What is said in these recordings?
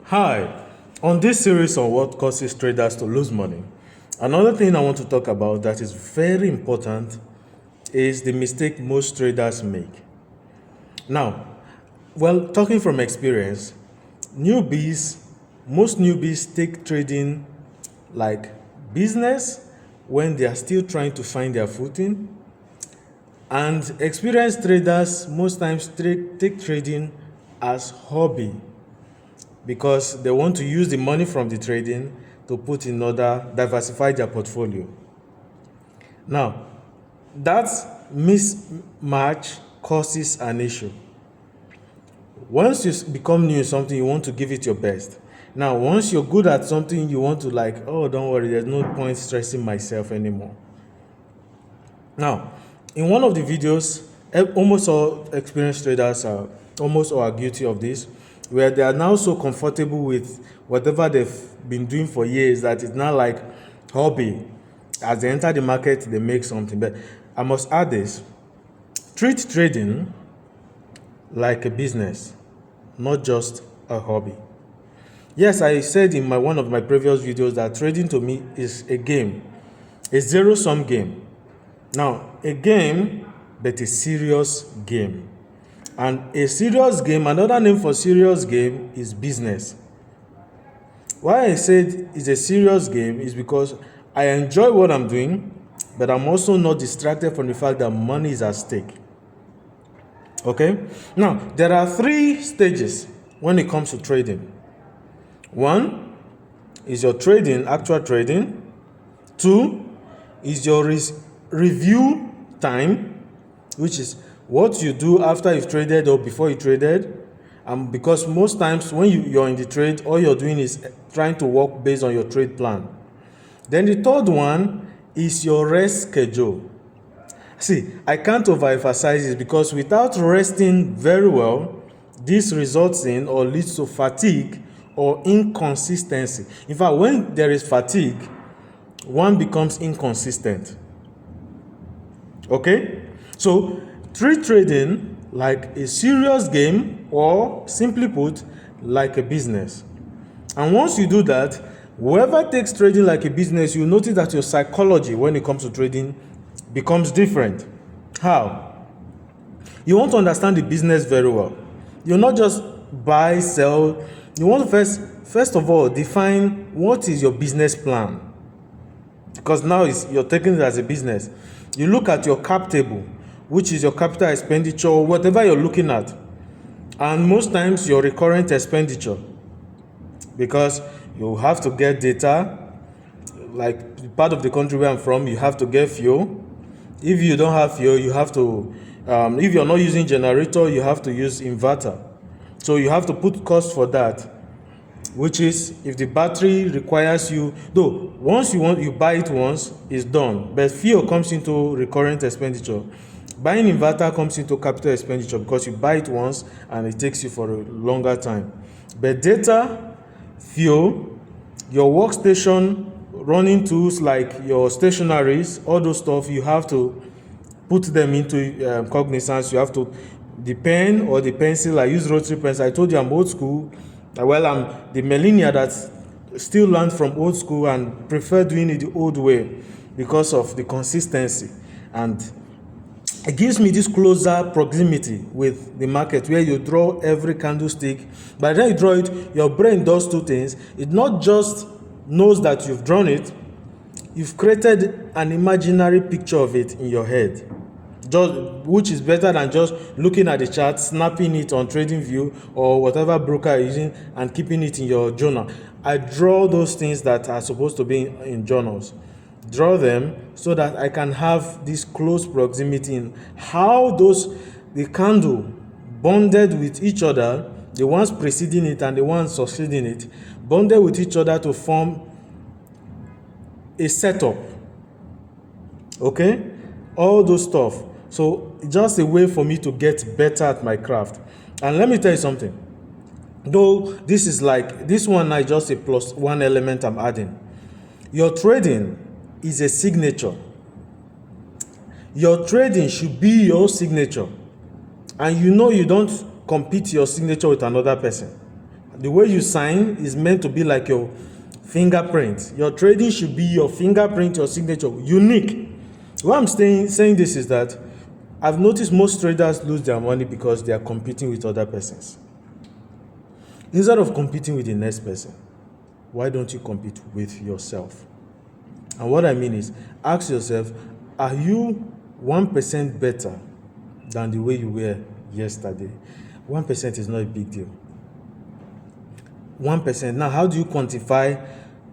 Hi, on this series on what causes traders to lose money, another thing I want to talk about that is very important is the mistake most traders make. Now, well, talking from experience, newbies, most newbies take trading like business when they are still trying to find their footing, and experienced traders most times take trading as hobby because they want to use the money from the trading to put in order diversify their portfolio. Now, that mismatch causes an issue. Once you become new in something, you want to give it your best. Now, once you're good at something, you want to oh, don't worry, there's no point stressing myself anymore. Now, in one of the videos, almost all experienced traders are almost all are guilty of this, where they are now so comfortable with whatever they've been doing for years that it's not like hobby. As they enter the market, they make something. But I must add this: treat trading like a business, not just a hobby. Yes, I said in one of my previous videos that trading to me is a game, a zero-sum game. Now, a game, but a serious game. And a serious game, another name for serious game is business. Why I said it's a serious game is because I enjoy what I'm doing, but I'm also not distracted from the fact that money is at stake. Okay? Now, there are 3 stages when it comes to trading. 1 is your trading, actual trading. 2 is your review time, which is what you do after you've traded or before you traded. Because most times when you're in the trade, all you're doing is trying to work based on your trade plan. Then the 3rd one is your rest schedule. See, I can't overemphasize this because without resting very well, this results in or leads to fatigue or inconsistency. In fact, when there is fatigue, one becomes inconsistent. Okay? So, treat trading like a serious game, or simply put, like a business. And once you do that, whoever takes trading like a business, you notice that your psychology when it comes to trading becomes different. How? You want to understand the business very well. You'll not just buy, sell. You want to first of all define what is your business plan. Because now you're taking it as a business. You look at your cap table, which is your capital expenditure, whatever you're looking at. And most times your recurrent expenditure. Because you have to get data. Like part of the country where I'm from, you have to get fuel. If you don't have fuel, you have to, if you're not using generator, you have to use inverter. So you have to put cost for that. Which is, if the battery requires you, though once you buy it once, it's done. But fuel comes into recurrent expenditure. Buying inverter comes into capital expenditure because you buy it once and it takes you for a longer time. But data, fuel, your workstation, running tools like your stationaries, all those stuff, you have to put them into cognizance. You have to, the pen or the pencil, I use rotary pens. I told you I'm old school. Well, I'm the millennial that still learned from old school and prefer doing it the old way because of the consistency. And it gives me this closer proximity with the market where you draw every candlestick. By the time you draw it, your brain does 2 things. It not just knows that you've drawn it, you've created an imaginary picture of it in your head. Which is better than just looking at the chart, snapping it on TradingView or whatever broker you're using and keeping it in your journal. I draw those things that are supposed to be in journals. Draw them so that I can have this close proximity in how the candle bonded with each other, the ones preceding it and the ones succeeding it, bonded with each other to form a setup. Okay? All those stuff. So just a way for me to get better at my craft. And let me tell you something. Though this one is just a plus 1 element I'm adding. Your trading is a signature. Your trading should be your signature. And you don't compete your signature with another person. The way you sign is meant to be like your fingerprint. Your trading should be your fingerprint, your signature, unique. Why I'm saying this is that I've noticed most traders lose their money because they are competing with other persons. Instead of competing with the next person, why don't you compete with yourself? And what I mean is, ask yourself, are you 1% better than the way you were yesterday? 1% is not a big deal. 1%. Now, how do you quantify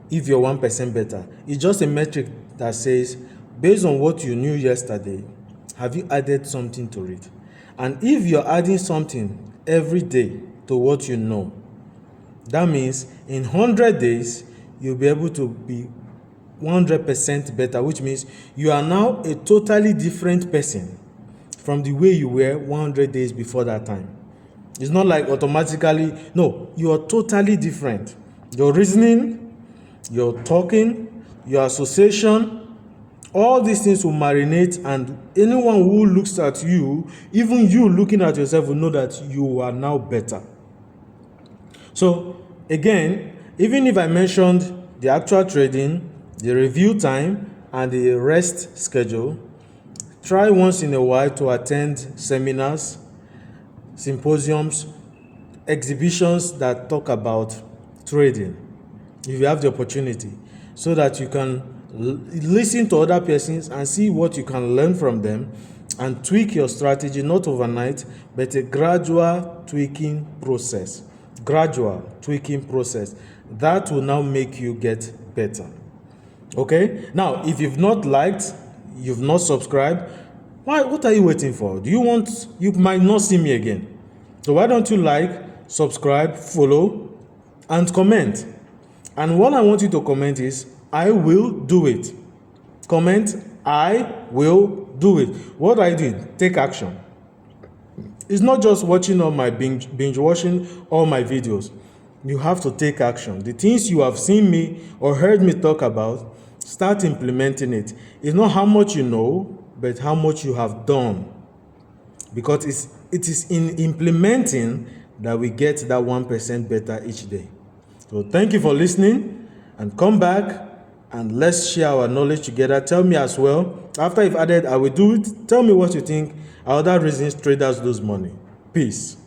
if you're 1% better? It's just a metric that says, based on what you knew yesterday, have you added something to it? And if you're adding something every day to what you know, that means in 100 days, you'll be able to be 100% better, which means you are now a totally different person from the way you were 100 days before that time. It's not like automatically, no, you are totally different. Your reasoning, your talking, your association, all these things will marinate, and anyone who looks at you, even you looking at yourself, will know that you are now better. So again, even if I mentioned the actual trading, the review time, and the rest schedule, try once in a while to attend seminars, symposiums, exhibitions that talk about trading, if you have the opportunity, so that you can listen to other persons and see what you can learn from them and tweak your strategy, not overnight, but a gradual tweaking process. That will now make you get better. Okay? Now, if you've not liked, you've not subscribed, what are you waiting for? You might not see me again. So why don't you like, subscribe, follow, and comment? And what I want you to comment is, I will do it. Comment, I will do it. What I did, take action. It's not just watching all my binge watching all my videos. You have to take action. The things you have seen me or heard me talk about, start implementing it. It's not how much you know, but how much you have done. Because it is in implementing that we get that 1% better each day. So thank you for listening, and come back and let's share our knowledge together. Tell me as well, after you've added I will do it, tell me what you think are other reasons traders lose money. Peace.